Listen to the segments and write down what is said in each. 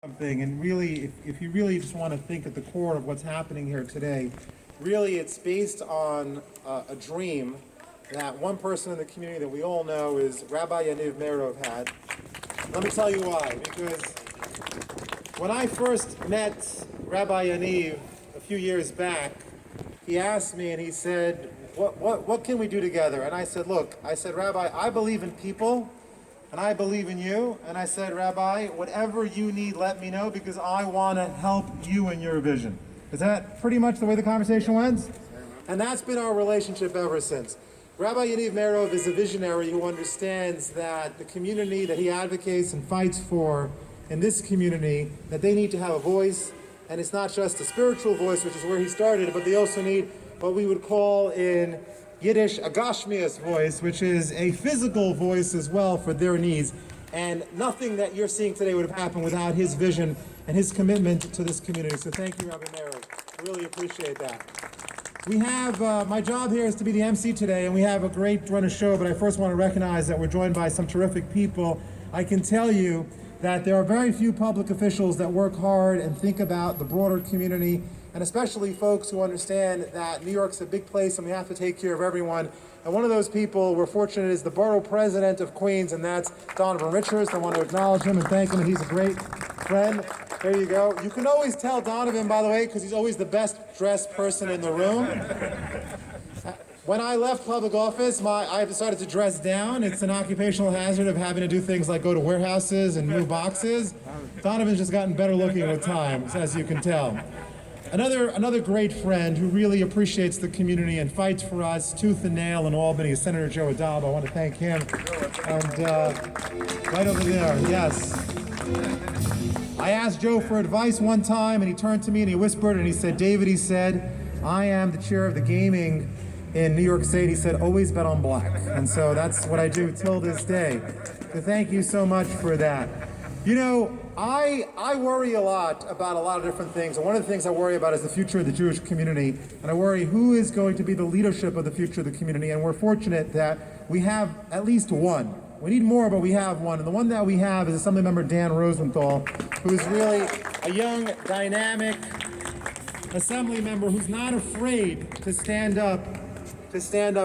Something, and really, if you really just want to think at the core of what's happening here today, really it's based on a dream that one person in the community that we all know is Rabbi Aharon Meirov had. Let me tell you why. Because when I first met Rabbi Aharon a few years back, he asked me and he said, what can we do together? And I said, look, Rabbi, I believe in people, and I believe in you. And I said, Rabbi, whatever you need, let me know, because I want to help you in your vision. Is that pretty much the way the conversation went? And that's been our relationship ever since. Rabbi Aharon Meirov is a visionary who understands that the community that he advocates and fights for in this community, that they need to have a voice. And it's not just a spiritual voice, which is where he started, but they also need what we would call in Yiddish a gashmias voice, which is a physical voice as well for their needs. And nothing that you're seeing today would have happened without his vision and his commitment to this community. So thank you, Rabbi Meirov. I really appreciate that. We have, my job here is to be the MC today, and we have a great run of show, but I first want to recognize that we're joined by some terrific people. I can tell you that there are very few public officials that work hard and think about the broader community, and especially folks who understand that New York's a big place and we have to take care of everyone. And one of those people, we're fortunate, is the borough president of Queens, and that's Donovan Richards. I want to acknowledge him and thank him. He's a great friend. There you go. You can always tell Donovan, by the way, because he's always the best dressed person in the room. When I left public office, I decided to dress down. It's an occupational hazard of having to do things like go to warehouses and move boxes. Donovan's just gotten better looking with time, as you can tell. Another great friend who really appreciates the community and fights for us tooth and nail in Albany is Senator Joe Adab. I want to thank him. And right over there, yes. I asked Joe for advice one time, and he turned to me and he whispered and he said, David, he said, I am the chair of the gaming in New York State. He said, always bet on black. And so that's what I do till this day. So thank you so much for that. You know, I worry a lot about a lot of different things, and one of the things I worry about is the future of the Jewish community, and I worry who is going to be the leadership of the future of the community, and we're fortunate that we have at least one. We need more, but we have one, and the one that we have is Assemblymember Dan Rosenthal, who is really a young, dynamic assembly member who's not afraid to stand up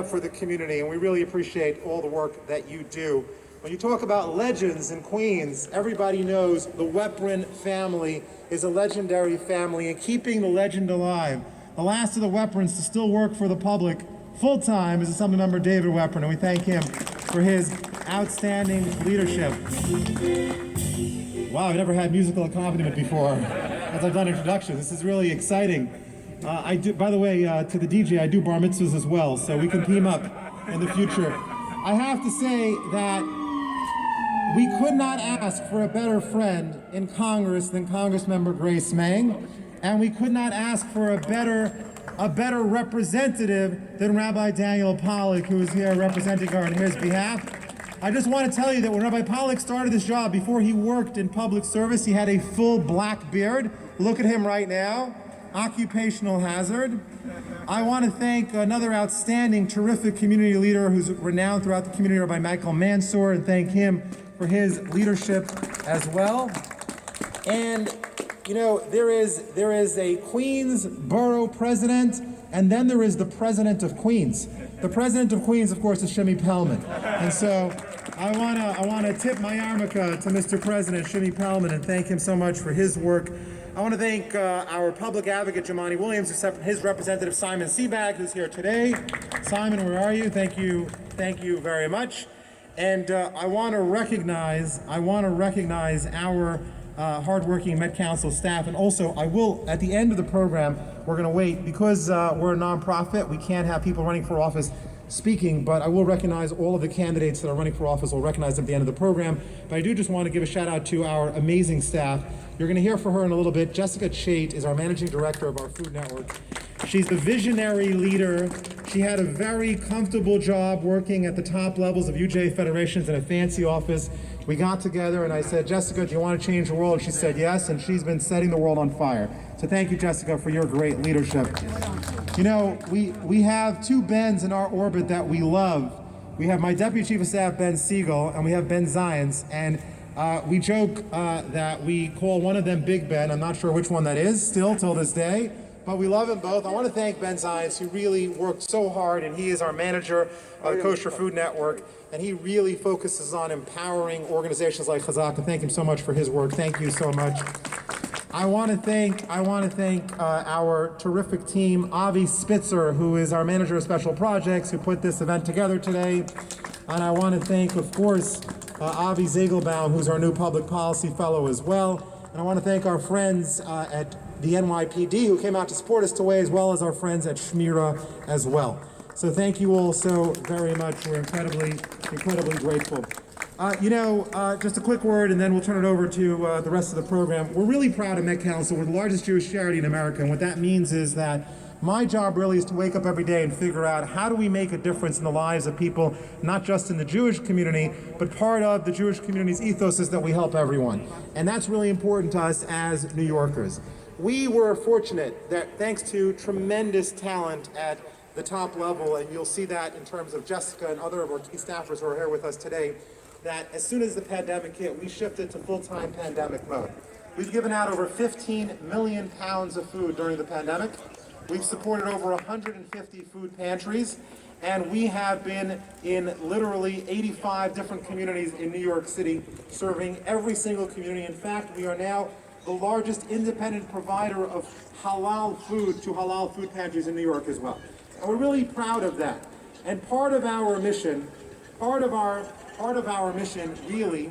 for the community, and we really appreciate all the work that you do. When you talk about legends in Queens, everybody knows the Weprin family is a legendary family, and keeping the legend alive, the last of the Weprins to still work for the public full-time is Assemblymember David Weprin, and we thank him for his outstanding leadership. Wow, I've never had musical accompaniment before as I've done introductions. This is really exciting. I do, by the way, to the DJ, I do bar mitzvahs as well, so we can team up in the future. I have to say that we could not ask for a better friend in Congress than Congressmember Grace Meng, and we could not ask for a better representative than Rabbi Daniel Pollack, who is here representing her on his behalf. I just want to tell you that when Rabbi Pollack started this job, before he worked in public service, he had a full black beard. Look at him right now. Occupational hazard. I want to thank another outstanding, terrific community leader who's renowned throughout the community, Rabbi Michael Mansour, and thank him for his leadership as well. And you know, there is a Queens borough president, and then there is the president of Queens. The president of Queens, of course, is Shimi Pelman. And so I wanna tip my yarmulke to Mr. President Shimi Pelman and thank him so much for his work. I want to thank our public advocate, Jamani Williams, except his representative, Simon Seabag, who's here today. Simon, where are you? Thank you very much. And I want to recognize our hardworking Met Council staff. And also, I will, at the end of the program, we're going to wait, because we're a nonprofit, we can't have people running for office speaking, but I will recognize all of the candidates that are running for office. We'll recognize them at the end of the program. But I do just want to give a shout out to our amazing staff. You're going to hear from her in a little bit. Jessica Chait is our managing director of our Food Network. She's the visionary leader. She had a very comfortable job working at the top levels of UJ federations in a fancy office. We got together and I said, Jessica, do you want to change the world? She said yes, and she's been setting the world on fire. So thank you, Jessica, for your great leadership. You know, we have two Bens in our orbit that we love. We have my Deputy Chief of Staff, Ben Siegel, and we have Ben Zients. And We joke that we call one of them Big Ben. I'm not sure which one that is still till this day, but we love them both. I want to thank Ben Zients, who really worked so hard, and he is our manager of the Kosher Food Network, and he really focuses on empowering organizations like Chazaq, and thank him so much for his work. Thank you so much. I want to thank our terrific team, Avi Spitzer, who is our manager of special projects, who put this event together today. And I want to thank, of course, Avi Zegelbaum, who's our new public policy fellow as well. And I want to thank our friends at the NYPD who came out to support us today, as well as our friends at Shmira as well. So thank you all so very much. We're incredibly grateful. Just a quick word, and then we'll turn it over to the rest of the program. We're really proud of Met Council. We're the largest Jewish charity in America, and what that means is that my job really is to wake up every day and figure out how do we make a difference in the lives of people, not just in the Jewish community, but part of the Jewish community's ethos is that we help everyone. And that's really important to us as New Yorkers. We were fortunate that thanks to tremendous talent at the top level, and you'll see that in terms of Jessica and other of our key staffers who are here with us today, that as soon as the pandemic hit, we shifted to full-time pandemic mode. We've given out over 15 million pounds of food during the pandemic. We've supported over 150 food pantries, and we have been in literally 85 different communities in New York City, serving every single community. In fact, we are now the largest independent provider of halal food to halal food pantries in New York as well. And we're really proud of that. And part of our mission really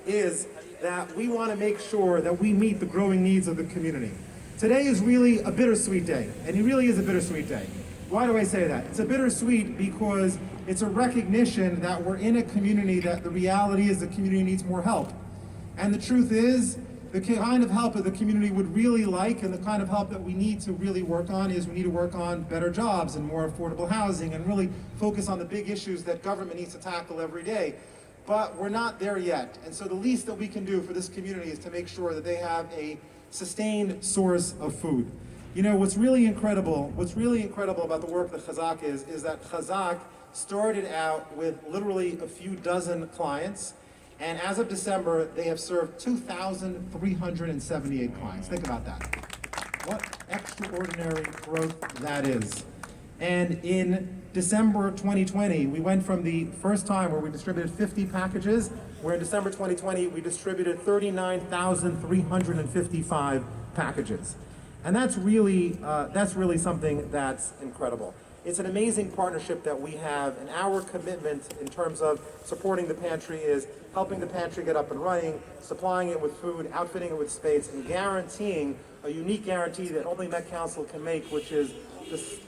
is that we want to make sure that we meet the growing needs of the community. Today is really a bittersweet day, and it really is a bittersweet day. Why do I say that? It's a bittersweet because it's a recognition that we're in a community that the reality is the community needs more help. And the truth is, the kind of help that the community would really like and the kind of help that we need to really work on is we need to work on better jobs and more affordable housing and really focus on the big issues that government needs to tackle every day. But we're not there yet. And so the least that we can do for this community is to make sure that they have a sustained source of food. You know, what's really incredible about the work that Chazaq is that Chazaq started out with literally a few dozen clients, and as of December, they have served 2,378 clients. Think about that. What extraordinary growth that is. And in December 2020, we went from the first time where we distributed 50 packages, where in December 2020, we distributed 39,355 packages. And that's really something that's incredible. It's an amazing partnership that we have, and our commitment in terms of supporting the pantry is helping the pantry get up and running, supplying it with food, outfitting it with space, and guaranteeing a unique guarantee that only Met Council can make, which is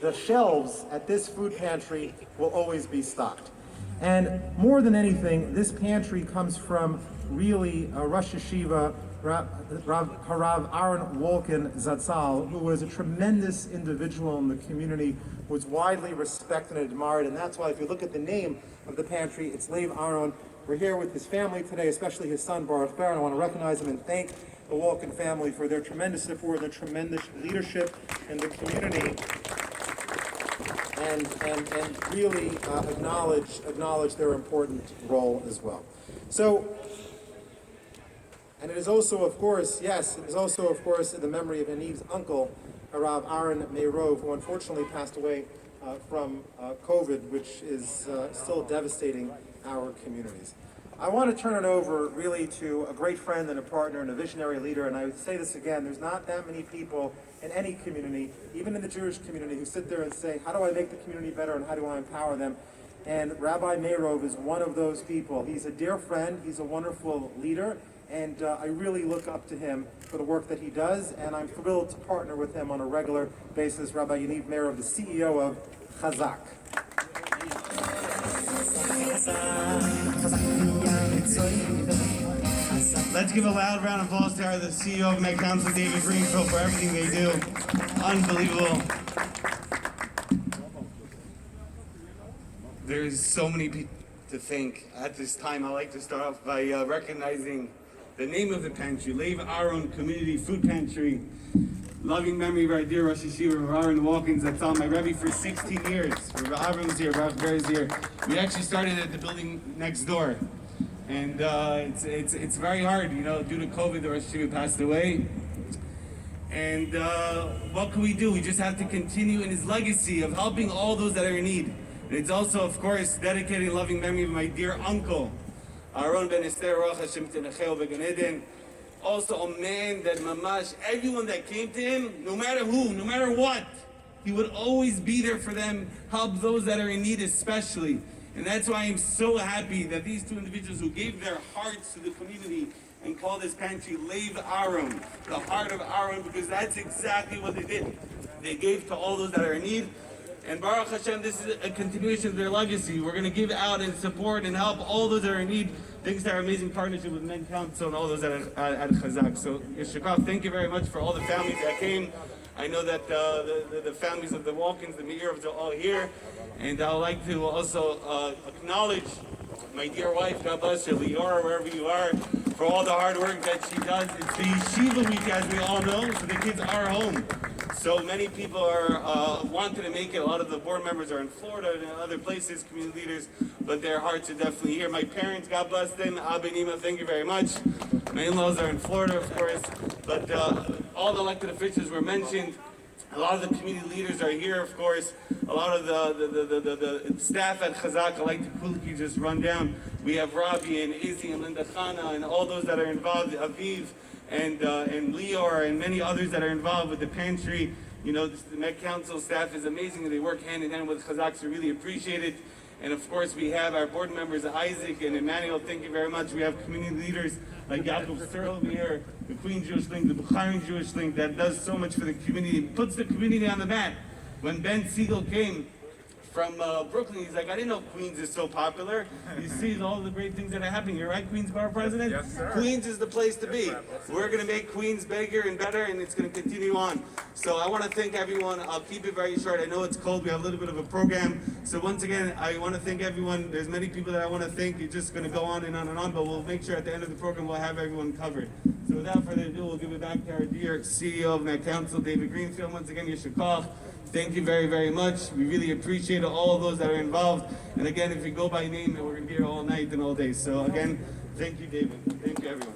the shelves at this food pantry will always be stocked. And more than anything, this pantry comes from really Rosh Yeshiva, Rav Aharon Walkin Zatzal, who was a tremendous individual in the community, was widely respected and admired, and that's why if you look at the name of the pantry, it's Lev Aharon. We're here with his family today, especially his son Baruch Ber, and I want to recognize him and thank the Walkin family for their tremendous support, their tremendous leadership in the community, and really acknowledge their important role as well. So, and it is also, of course, in the memory of Aniv's uncle, Rav Aharon Meirov, who unfortunately passed away from COVID, which is still devastating our communities. I want to turn it over really to a great friend and a partner and a visionary leader, and I would say this again, there's not that many people in any community, even in the Jewish community, who sit there and say, how do I make the community better and how do I empower them? And Rabbi Meirov is one of those people. He's a dear friend, he's a wonderful leader, and I really look up to him for the work that he does, and I'm thrilled to partner with him on a regular basis. Rabbi Lev Aharon, the CEO of Chazaq. Let's give a loud round of applause to the CEO of Met Council, David Greenfield, for everything they do. Unbelievable. There's so many people to thank. At this time, I'd like to start off by recognizing the name of the pantry, Lev Aharon Community Food Pantry. Loving memory of our dear Rosh Yeshiva, Rav Aharon Walkin, that's on my Rebbe for 16 years. Rav Aharon's here, Rav Ber's here. We actually started at the building next door. and it's very hard. You know, due to COVID, the Rosh Hashiva passed away. And what can we do? We just have to continue in his legacy of helping all those that are in need. And it's also, of course, dedicating loving memory of my dear uncle, Aharon ben Esther, Ruach Hashem Tenecheo Began Eden. Also a man that mamash, everyone that came to him, no matter who, no matter what, he would always be there for them, help those that are in need especially. And that's why I'm so happy that these two individuals who gave their hearts to the community and called this pantry Lev Aharon, the heart of Aharon, because that's exactly what they did. They gave to all those that are in need. And Baruch Hashem, this is a continuation of their legacy. We're going to give out and support and help all those that are in need. Thanks to our amazing partnership with Men Council and all those that are at Chazaq. So, Yeshakov, thank you very much for all the families that came. I know that the families of the Walkins, the Meirovs are all here. And I would like to also acknowledge my dear wife, God bless her, Leora, wherever you are, for all the hard work that she does. It's the Yeshiva week, as we all know, so the kids are home. So many people are wanting to make it. A lot of the board members are in Florida and other places, community leaders, but their hearts are definitely here. My parents, God bless them. Abba and Ima, thank you very much. My in-laws are in Florida, of course, but all the elected officials were mentioned. A lot of the community leaders are here, of course. A lot of the staff at Chazaq, I like to quickly just run down. We have Ravi and Izzy and Linda Chana and all those that are involved, Aviv and Lior and many others that are involved with the pantry. You know, the Met Council staff is amazing and they work hand in hand with Chazaq, so really appreciate it. And of course, we have our board members, Isaac and Emmanuel, thank you very much. We have community leaders like Yaakov Sir over here, the Queen Jewish Link, the Aharon Jewish Link, that does so much for the community, puts the community on the map. When Ben Siegel came from Brooklyn, he's like, I didn't know Queens is so popular. He sees all the great things that are happening. You're right, Queens Borough President? Yes, sir. Queens is the place to be. We're going to make Queens bigger and better, and it's going to continue on. So I want to thank everyone. I'll keep it very short. I know it's cold. We have a little bit of a program. So once again, I want to thank everyone. There's many people that I want to thank. You're just going to go on and on and on, but we'll make sure at the end of the program we'll have everyone covered. So without further ado, we'll give it back to our dear CEO of Met Council, David Greenfield. Once again, Yeshakov. Thank you very, very much. We really appreciate all of those that are involved. And again, if you go by name, we're going to be here all night and all day. So again, thank you, David. Thank you, everyone.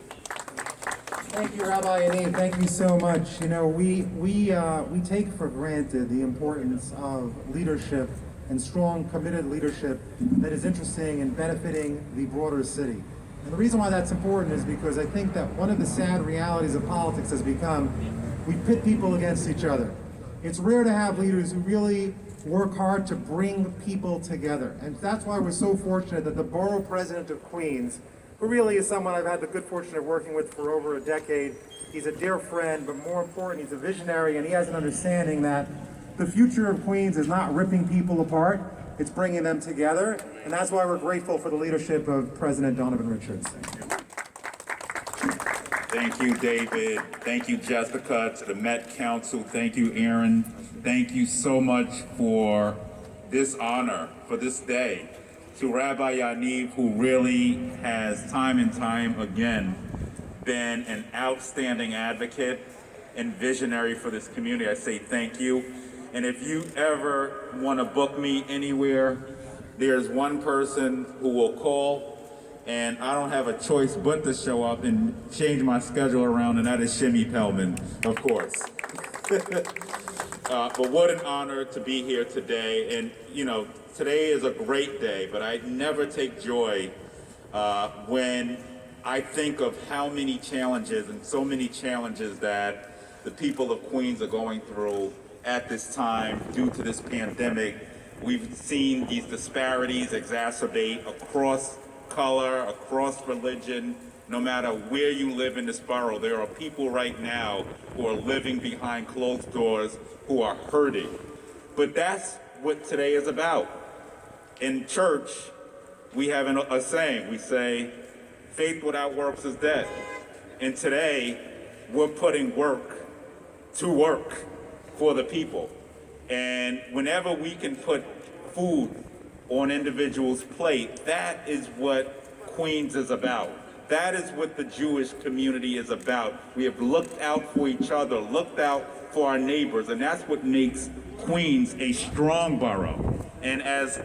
Thank you, Rabbi Yaniv. Thank you so much. You know, we take for granted the importance of leadership and strong, committed leadership that is interesting and benefiting the broader city. And the reason why that's important is because I think that one of the sad realities of politics has become we pit people against each other. It's rare to have leaders who really work hard to bring people together. And that's why we're so fortunate that the borough president of Queens, who really is someone I've had the good fortune of working with for over a decade, he's a dear friend, but more important, he's a visionary, and he has an understanding that the future of Queens is not ripping people apart, it's bringing them together. And that's why we're grateful for the leadership of President Donovan Richards. Thank you, David. Thank you, Jessica, to the Met Council. Thank you, Aaron. Thank you so much for this honor, for this day. To Rabbi Yaniv, who really has time and time again been an outstanding advocate and visionary for this community, I say thank you. And if you ever want to book me anywhere, there's one person who will call, and I don't have a choice but to show up and change my schedule around, and that is Shimmy Pellman, of course. But what an honor to be here today. And, you know, today is a great day, but I never take joy when I think of how many challenges and so many challenges that the people of Queens are going through at this time due to this pandemic. We've seen these disparities exacerbate across color, across religion. No matter where you live in this borough, there are people right now who are living behind closed doors who are hurting. But that's what today is about. In church, we have a saying. We say, faith without works is dead. And today, we're putting work to work for the people. And whenever we can put food on individuals' plate, that is what Queens is about. That is what the Jewish community is about. We have looked out for each other, looked out for our neighbors, and that's what makes Queens a strong borough. And as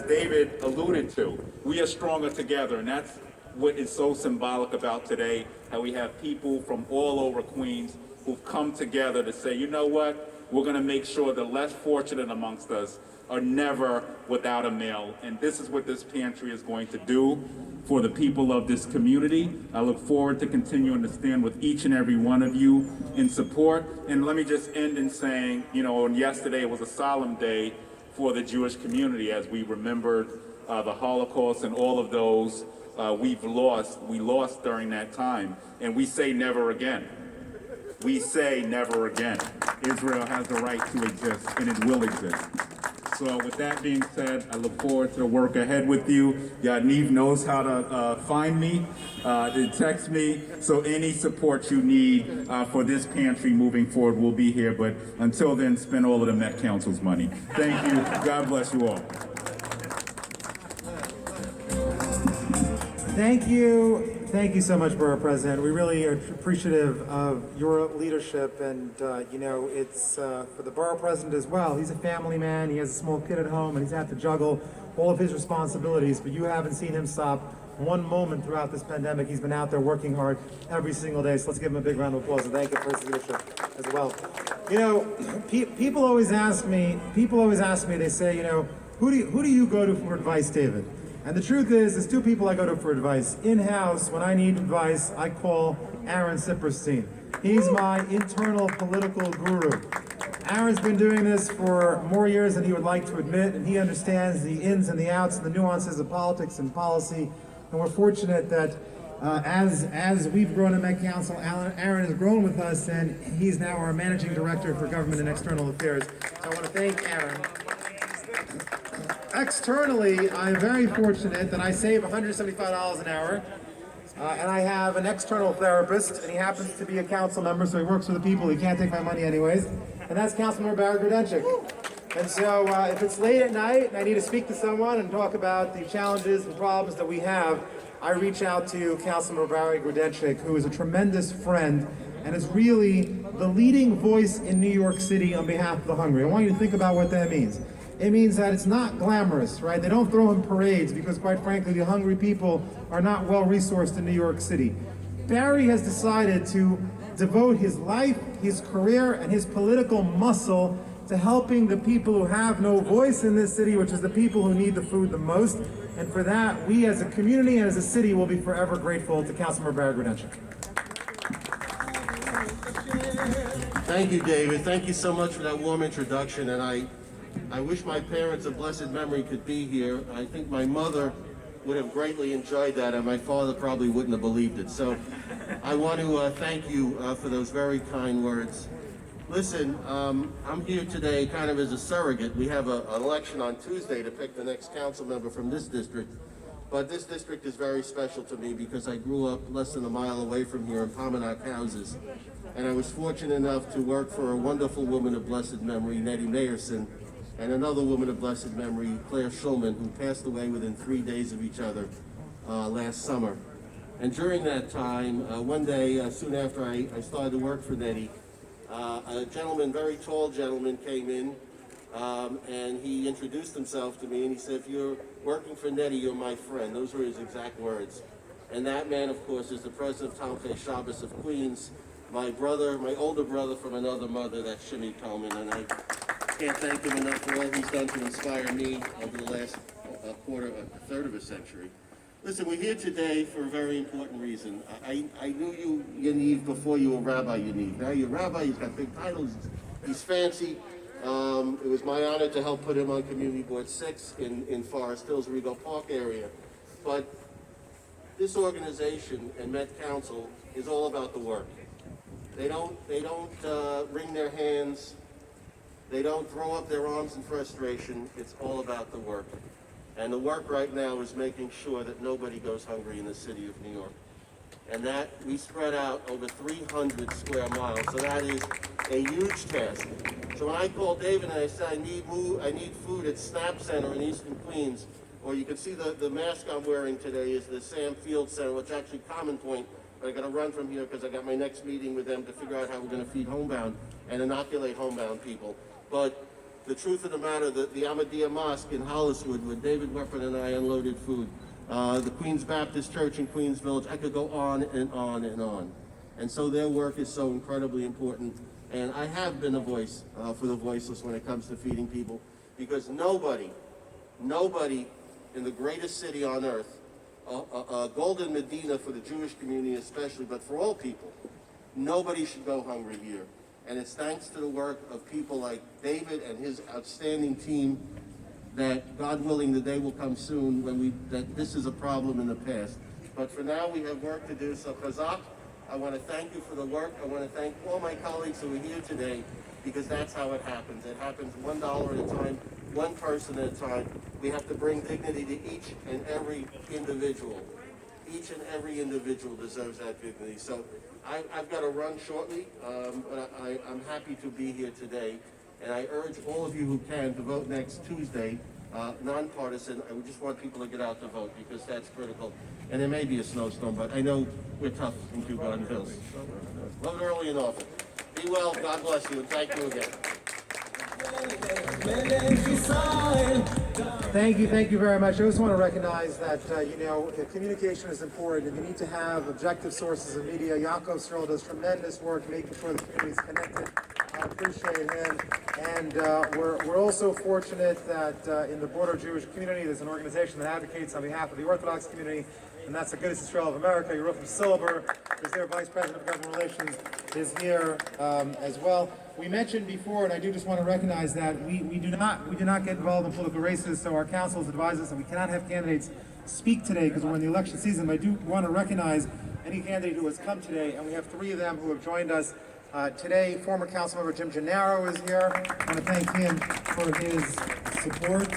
David alluded to, we are stronger together, and that's what is so symbolic about today, how we have people from all over Queens who've come together to say, you know what, we're going to make sure the less fortunate amongst us are never without a meal. And this is what this pantry is going to do for the people of this community. I look forward to continuing to stand with each and every one of you in support. And let me just end in saying, you know, yesterday was a solemn day for the Jewish community as we remembered the Holocaust and all of those we lost during that time. And we say never again. We say never again. Israel has the right to exist, and it will exist. So with that being said, I look forward to the work ahead with you. Yaniv knows how to find me, to text me. So any support you need for this pantry moving forward will be here. But until then, spend all of the Met Council's money. Thank you. God bless you all. Thank you. Thank you so much, Borough President. We really are appreciative of your leadership, and you know, it's for the Borough President as well. He's a family man. He has a small kid at home, and he's had to juggle all of his responsibilities, but you haven't seen him stop one moment throughout this pandemic. He's been out there working hard every single day, so let's give him a big round of applause and thank him for his leadership as well. You know, people always ask me, they say, you know, who do you go to for advice, David? And the truth is, there's two people I go to for advice. In-house, when I need advice, I call Aaron Sipperstein. He's my internal political guru. Aaron's been doing this for more years than he would like to admit, and he understands the ins and the outs and the nuances of politics and policy. And we're fortunate that as we've grown in Met Council, Aaron has grown with us, and he's now our Managing Director for Government and External Affairs. So I want to thank Aaron. Externally, I'm very fortunate that I save $175 an hour, and I have an external therapist, and he happens to be a council member, so he works for the people. He can't take my money anyways, and that's Councilmember Barry Grudenchik. And so if it's late at night and I need to speak to someone and talk about the challenges and problems that we have, I reach out to Councilmember Barry Grudenchik, who is a tremendous friend and is really the leading voice in New York City on behalf of the hungry. I want you to think about what that means. It means that it's not glamorous, right? They don't throw in parades because, quite frankly, the hungry people are not well-resourced in New York City. Barry has decided to devote his life, his career, and his political muscle to helping the people who have no voice in this city, which is the people who need the food the most. And for that, we as a community and as a city will be forever grateful to Councilmember Barry Grudenchik. Thank you, David. Thank you so much for that warm introduction, and I wish my parents of blessed memory could be here. I think my mother would have greatly enjoyed that, and my father probably wouldn't have believed it. So I want to thank you for those very kind words. Listen, I'm here today kind of as a surrogate. We have an election on Tuesday to pick the next council member from this district. But this district is very special to me because I grew up less than a mile away from here in Pominock Houses. And I was fortunate enough to work for a wonderful woman of blessed memory, Nettie Mayerson, and another woman of blessed memory, Claire Schulman, who passed away within 3 days of each other last summer. And during that time, one day, soon after I started to work for Nettie, a gentleman, very tall gentleman, came in, and he introduced himself to me, and he said, "If you're working for Nettie, you're my friend." Those were his exact words. And that man, of course, is the president of Talmudei Shabbos of Queens, my brother, my older brother from another mother, that's Shimmy Tolman, and I can't thank him enough for all he's done to inspire me over the last third of a century. Listen, we're here today for a very important reason. I knew you, Yaniv, before you were Rabbi Yaniv. Now you're Rabbi, he's got big titles, he's fancy. It was my honor to help put him on Community Board 6 in Forest Hills, Regal Park area. But this organization and Met Council is all about the work. They don't wring their hands. They don't throw up their arms in frustration. It's all about the work. And the work right now is making sure that nobody goes hungry in the city of New York. And that we spread out over 300 square miles. So that is a huge task. So when I called David and I said, I need food at Snap Center in Eastern Queens, or you can see the mask I'm wearing today is the Sam Field Center, which is actually Common Point. But I got to run from here because I got my next meeting with them to figure out how we're going to feed homebound and inoculate homebound people. But the truth of the matter, the Ahmadiyya Mosque in Holliswood, where David Weapon and I unloaded food, the Queens Baptist Church in Queens Village. I could go on and on and on. And so their work is so incredibly important. And I have been a voice for the voiceless when it comes to feeding people, because nobody in the greatest city on earth, a golden Medina for the Jewish community especially, but for all people, nobody should go hungry here. And it's thanks to the work of people like David and his outstanding team that, God willing, the day will come soon that this is a problem in the past. But for now, we have work to do. So Chazaq, I want to thank you for the work. I want to thank all my colleagues who are here today, because that's how it happens. It happens $1 at a time, one person at a time. We have to bring dignity to each and every individual. Each and every individual deserves that dignity. So I've got to run shortly, but I'm happy to be here today. And I urge all of you who can to vote next Tuesday, nonpartisan. I just want people to get out to vote, because that's critical. And there may be a snowstorm, but I know we're tough in Kew Gardens Hills. Vote early and often. Be well, God bless you, and thank you again. Thank you very much. I just want to recognize that, communication is important, and you need to have objective sources of media. Yaakov Searle does tremendous work making sure the community is connected. I appreciate him. And we're also fortunate that in the broader Jewish community, there's an organization that advocates on behalf of the Orthodox community, and that's the Goodness Israel of America. Yerucham Silber, who's their Vice President of Government Relations, is here as well. We mentioned before, and I do just want to recognize that we do not get involved in political races, so our councils advise us that we cannot have candidates speak today because we're in the election season. But I do want to recognize any candidate who has come today, and we have 3 of them who have joined us today. Former Councilmember Jim Gennaro is here. I want to thank him for his support.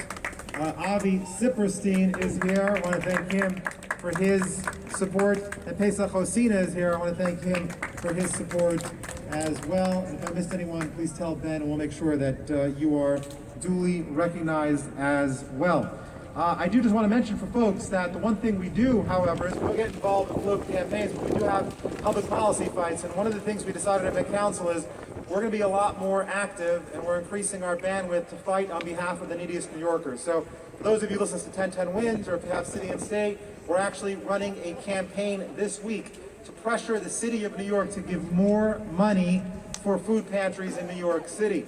Avi Sipperstein is here. I want to thank him for his support. And Pesach Hosina is here. I want to thank him for his support as well. And if I missed anyone, please tell Ben, and we'll make sure that you are duly recognized as well. I do just want to mention for folks that the one thing we do, however, is we don't get involved in political campaigns, but we do have public policy fights. And one of the things we decided at council is we're going to be a lot more active, and we're increasing our bandwidth to fight on behalf of the neediest New Yorkers. So for those of you listening to 1010 Wins, or if you have City and State, we're actually running a campaign this week to pressure the city of New York to give more money for food pantries in New York City.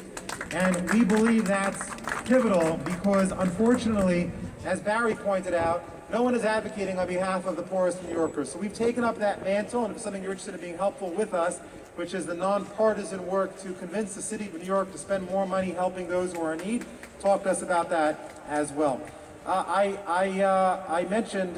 And we believe that's pivotal because, unfortunately, as Barry pointed out, no one is advocating on behalf of the poorest New Yorkers. So we've taken up that mantle, and if it's something you're interested in being helpful with us, which is the nonpartisan work to convince the city of New York to spend more money helping those who are in need, talk to us about that as well. I mentioned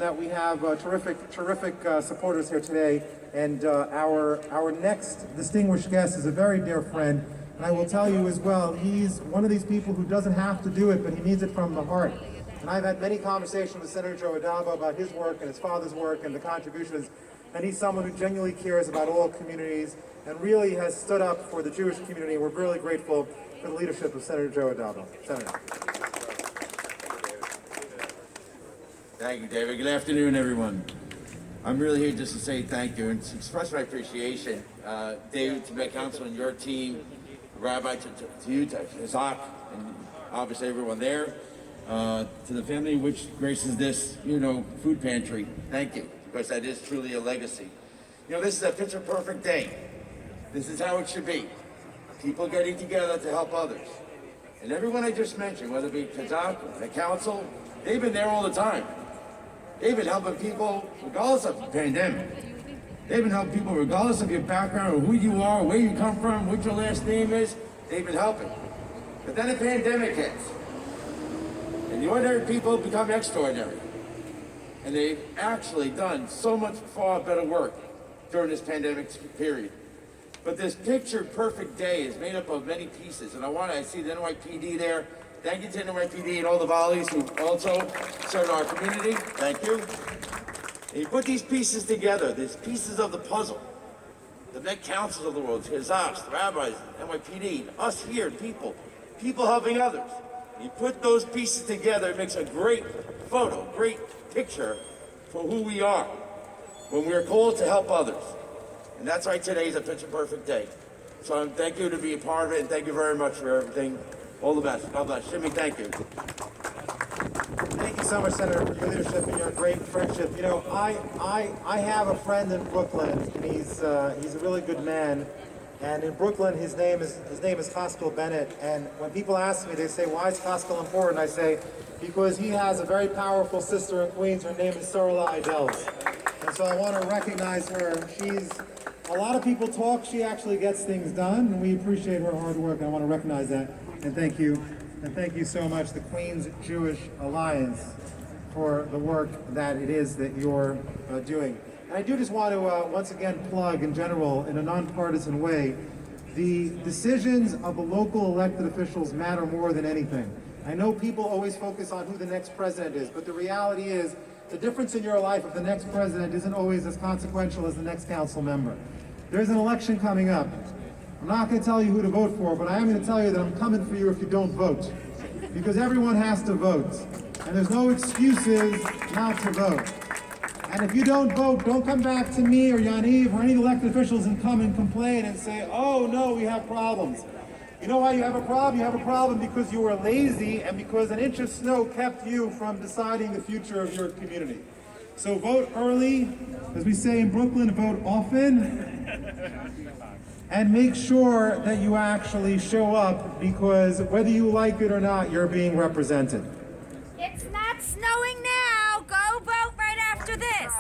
that we have terrific supporters here today, and our next distinguished guest is a very dear friend, and I will tell you as well, he's one of these people who doesn't have to do it, but he means it from the heart. And I've had many conversations with Senator Joe Adabo about his work and his father's work and the contributions, and he's someone who genuinely cares about all communities and really has stood up for the Jewish community. We're really grateful for the leadership of Senator Joe Adabo. Senator. Thank you, David. Good afternoon, everyone. I'm really here just to say thank you and to express my appreciation, David, to my council and your team, Rabbi, to you, to Chazaq, and obviously everyone there, to the family which graces this, food pantry. Thank you, because that is truly a legacy. This is a picture-perfect day. This is how it should be. People getting together to help others. And everyone I just mentioned, whether it be Chazaq, the council, they've been there all the time. They've been helping people regardless of the pandemic. They've been helping people regardless of your background or who you are, where you come from, what your last name is. They've been helping. But then a pandemic hits. And the ordinary people become extraordinary. And they've actually done so much far better work during this pandemic period. But this picture-perfect day is made up of many pieces. And I see the NYPD there. Thank you to NYPD and all the volleys who also serve our community. Thank you. And you put these pieces together, these pieces of the puzzle. The Met Councils of the world, Chazaq, the rabbis, NYPD, us here, people helping others. You put those pieces together, it makes a great photo, great picture for who we are when we are called to help others. And that's why today is a picture-perfect day. So thank you to be a part of it, and thank you very much for everything. All the best. God bless. Jimmy, thank you. Thank you, so much, Senator, for your leadership and your great friendship. You know, I have a friend in Brooklyn, and he's a really good man. And in Brooklyn, his name is Chazaq Bennett. And when people ask me, they say, "Why is Chazaq important?" I say, because he has a very powerful sister in Queens. Her name is Sarla Idels. And so I want to recognize her. A lot of people talk, she actually gets things done, and we appreciate her hard work, and I want to recognize that. And thank you. And thank you so much, the Queens Jewish Alliance, for the work that it is that you're doing. And I do just want to once again plug in general, in a nonpartisan way, the decisions of the local elected officials matter more than anything. I know people always focus on who the next president is, but the reality is the difference in your life of the next president isn't always as consequential as the next council member. There's an election coming up. I'm not going to tell you who to vote for, but I am going to tell you that I'm coming for you if you don't vote. Because everyone has to vote. And there's no excuses not to vote. And if you don't vote, don't come back to me or Yaniv or any elected officials and come and complain and say, "Oh no, we have problems." You know why you have a problem? You have a problem because you were lazy and because an inch of snow kept you from deciding the future of your community. So vote early, as we say in Brooklyn, vote often, and make sure that you actually show up, because whether you like it or not, you're being represented. It's not snowing now. Go vote right after this.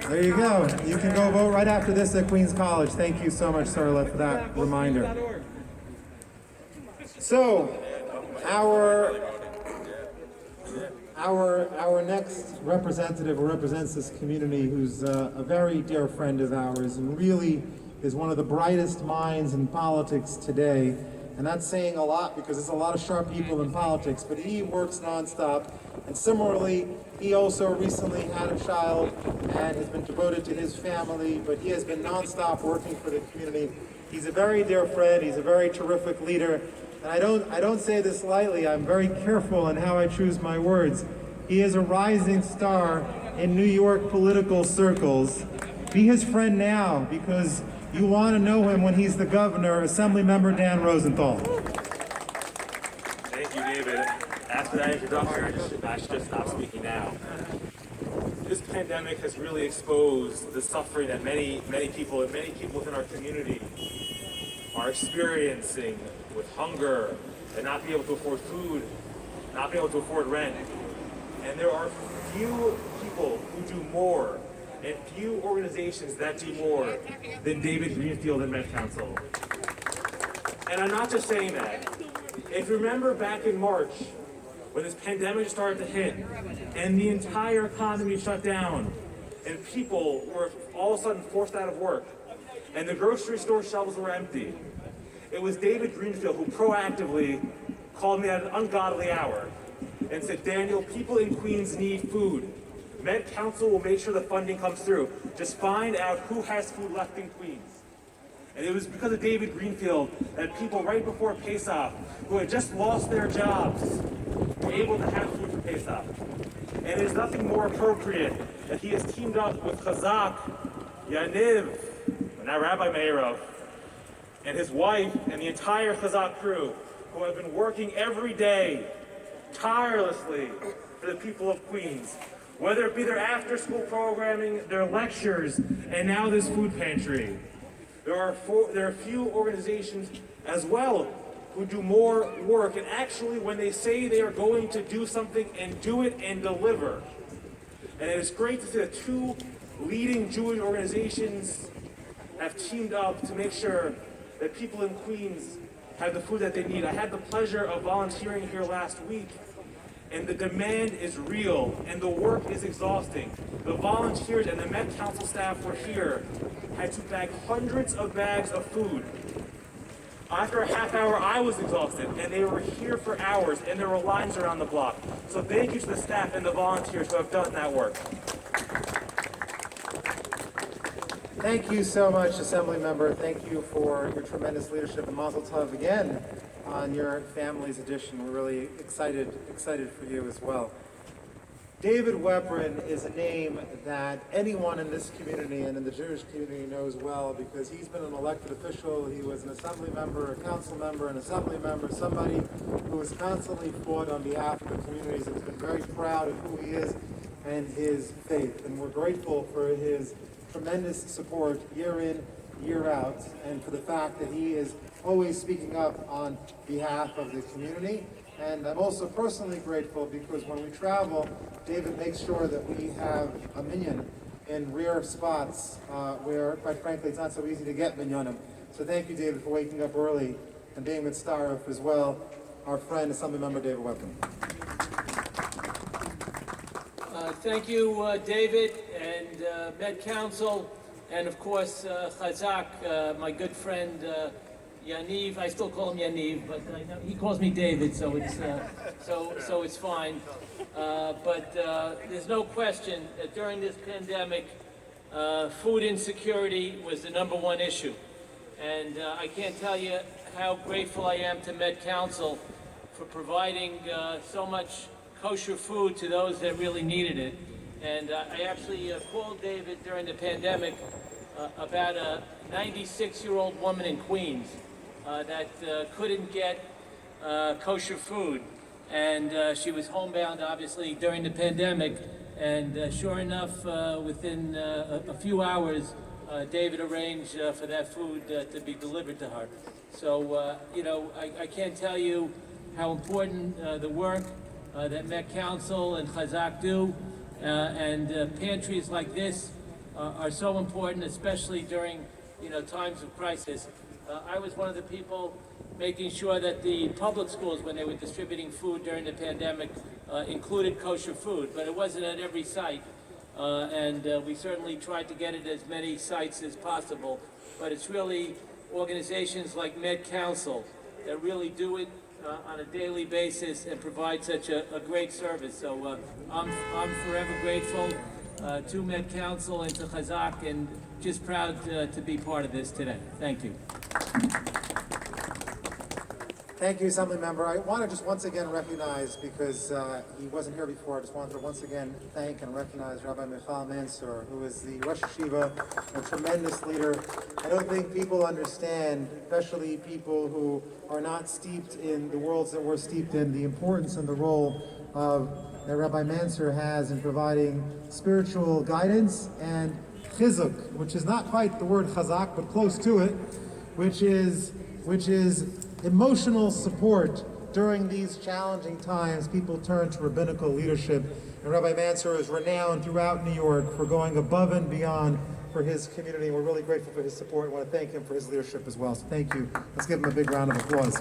There you go. You can go vote right after this at Queens College. Thank you so much, Sarla, for that reminder. So, our next representative who represents this community, who's a very dear friend of ours and really is one of the brightest minds in politics today. And that's saying a lot because there's a lot of sharp people in politics, but he works nonstop. And similarly, he also recently had a child and has been devoted to his family, but he has been nonstop working for the community. He's a very dear friend. He's a very terrific leader. And I don't say this lightly. I'm very careful in how I choose my words. He is a rising star in New York political circles. Be his friend now, because you want to know him when he's the governor, Assemblymember Dan Rosenthal. Thank you, David. After that introduction, I should just stop speaking now. This pandemic has really exposed the suffering that many people within our community are experiencing with hunger and not being able to afford food, not being able to afford rent. And there are few people who do more and few organizations that do more than David Greenfield and Met Council. And I'm not just saying that. If you remember back in March, when this pandemic started to hit and the entire economy shut down and people were all of a sudden forced out of work and the grocery store shelves were empty, it was David Greenfield who proactively called me at an ungodly hour and said, "Daniel, people in Queens need food. Met Council will make sure the funding comes through. Just find out who has food left in Queens." And it was because of David Greenfield that people right before Pesach, who had just lost their jobs, were able to have food for Pesach. And there's nothing more appropriate that he has teamed up with Chazaq, Yaniv, and now Rabbi Meirov, and his wife and the entire Chazaq crew, who have been working every day, tirelessly, for the people of Queens. Whether it be their after-school programming, their lectures, and now this food pantry. There are few organizations as well who do more work, and actually when they say they are going to do something and do it and deliver. And it is great to see that two leading Jewish organizations have teamed up to make sure that people in Queens have the food that they need. I had the pleasure of volunteering here last week, and the demand is real, and the work is exhausting. The volunteers and the Met Council staff were here, had to bag hundreds of bags of food. After a half hour, I was exhausted, and they were here for hours, and there were lines around the block. So thank you to the staff and the volunteers who have done that work. Thank you so much, Assemblymember. Thank you for your tremendous leadership, and Mazel Tov again on your family's addition. We're really excited for you as well. David Weprin is a name that anyone in this community and in the Jewish community knows well because he's been an elected official. He was an assembly member, a council member, an assembly member, somebody who has constantly fought on behalf of the communities and has been very proud of who he is and his faith. And we're grateful for his tremendous support year in, year out, and for the fact that he is always speaking up on behalf of the community. And I'm also personally grateful because when we travel, David makes sure that we have a minyan in rare spots where, quite frankly, it's not so easy to get minyanim. So thank you, David, for waking up early and being with Starif as well. Our friend, Assemblymember David Weprin. Thank you, David, and Med Council, and of course, Chazaq, my good friend, Yaniv. I still call him Yaniv, but he calls me David, so it's so it's fine. But there's no question that during this pandemic, food insecurity was the #1 issue, and I can't tell you how grateful I am to Med Council for providing so much kosher food to those that really needed it. And I actually called David during the pandemic about a 96-year-old woman in Queens that couldn't get kosher food. And she was homebound, obviously, during the pandemic. And sure enough, within a few hours, David arranged for that food to be delivered to her. So, you know, I can't tell you how important the work that Met Council and Chazaq do, and pantries like this are so important, especially during, you know, times of crisis. I was one of the people making sure that the public schools, when they were distributing food during the pandemic, included kosher food, but it wasn't at every site, and we certainly tried to get it at as many sites as possible. But it's really organizations like Med Council that really do it on a daily basis and provide such a great service. So I'm forever grateful to Med Council and to Chazaq, and just proud to be part of this today. Thank you. Thank you, Assemblymember. I want to just once again recognize, because he wasn't here before, I just wanted to once again thank and recognize Rabbi Michal Mansour, who is the Rosh Yeshiva, a tremendous leader. I don't think people understand, especially people who are not steeped in the worlds that we're steeped in, the importance and the role that Rabbi Mansour has in providing spiritual guidance and Chazaq, which is not quite the word Chazaq, but close to it, which is emotional support during these challenging times. People turn to rabbinical leadership, and Rabbi Mansour is renowned throughout New York for going above and beyond for his community. We're really grateful for his support. I want to thank him for his leadership as well. So thank you. Let's give him a big round of applause.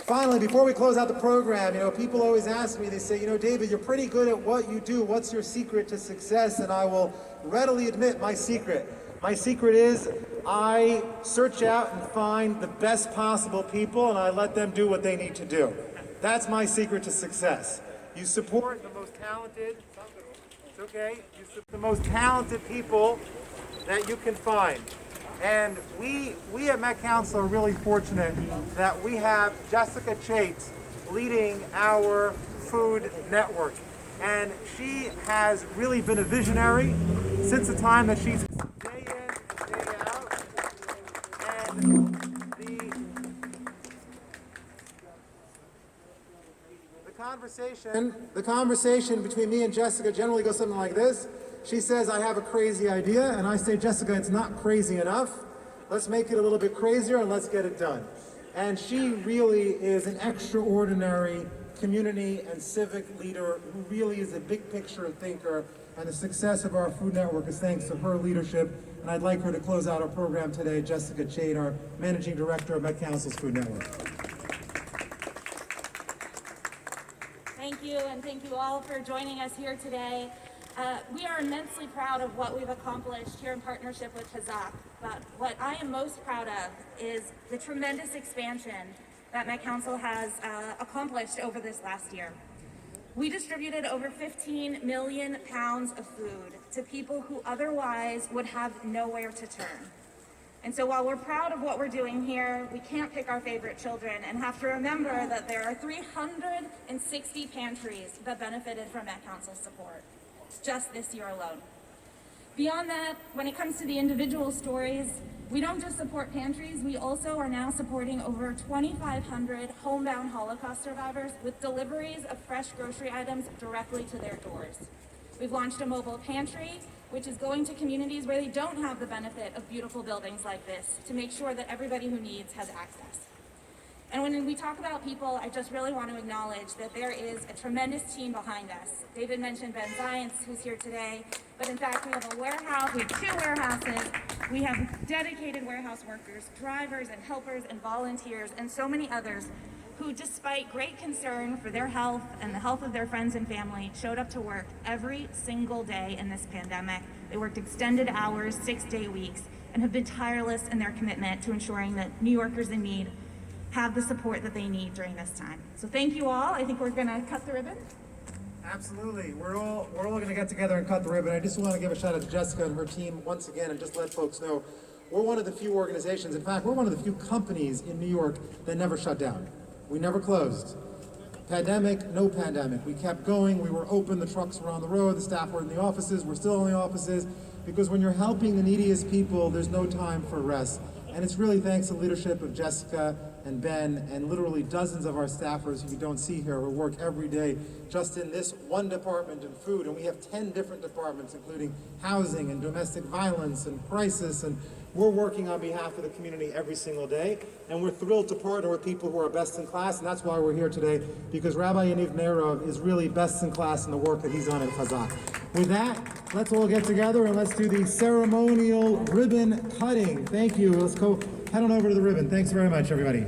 Finally, before we close out the program, you know, people always ask me, they say, you know, David, you're pretty good at what you do. What's your secret to success? And I will readily admit my secret. My secret is I search out and find the best possible people, and I let them do what they need to do. That's my secret to success. You support the most talented, it's okay, you support the most talented people that you can find. And we at Met Council are really fortunate that we have Jessica Chait leading our food network. And she has really been a visionary since the time that she's day in, day out. And the conversation between me and Jessica generally goes something like this. She says, I have a crazy idea, and I say, Jessica, it's not crazy enough. Let's make it a little bit crazier and let's get it done. And she really is an extraordinary community and civic leader who really is a big picture thinker, and the success of our food network is thanks to her leadership. And I'd like her to close out our program today, Jessica Chait, our Managing Director of Met Council's Food Network. Thank you, and thank you all for joining us here today. We are immensely proud of what we've accomplished here in partnership with Chazaq, but what I am most proud of is the tremendous expansion that Met Council has accomplished over this last year. We distributed over 15 million pounds of food to people who otherwise would have nowhere to turn. And so while we're proud of what we're doing here, we can't pick our favorite children and have to remember that there are 360 pantries that benefited from Met Council's support, just this year alone. Beyond that, when it comes to the individual stories, we don't just support pantries, we also are now supporting over 2,500 homebound Holocaust survivors with deliveries of fresh grocery items directly to their doors. We've launched a mobile pantry, which is going to communities where they don't have the benefit of beautiful buildings like this to make sure that everybody who needs has access. And when we talk about people, I just really want to acknowledge that there is a tremendous team behind us. David mentioned Ben Zients, who's here today, but in fact we have a warehouse, we have 2 warehouses, we have dedicated warehouse workers, drivers and helpers and volunteers, and so many others who, despite great concern for their health and the health of their friends and family, showed up to work every single day in this pandemic. They worked extended hours, 6-day weeks, and have been tireless in their commitment to ensuring that New Yorkers in need have the support that they need during this time. So thank you all. I think we're gonna cut the ribbon. Absolutely. We're all going to get together and cut the ribbon. I just want to give a shout out to Jessica and her team once again and just let folks know we're one of the few organizations, in fact, we're one of the few companies in New York that never shut down. We never closed. Pandemic, no pandemic. We kept going. We were open. The trucks were on the road. The staff were in the offices. We're still in the offices because when you're helping the neediest people, there's no time for rest. And it's really thanks to the leadership of Jessica and Ben and literally dozens of our staffers who you don't see here who work every day just in this one department in food. And we have 10 different departments, including housing and domestic violence and crisis. And we're working on behalf of the community every single day. And we're thrilled to partner with people who are best in class. And that's why we're here today, because Rabbi Aharon Meirov is really best in class in the work that he's done at Chazaq. With that, let's all get together and let's do the ceremonial ribbon cutting. Thank you. Let's go head on over to the ribbon. Thanks very much, everybody.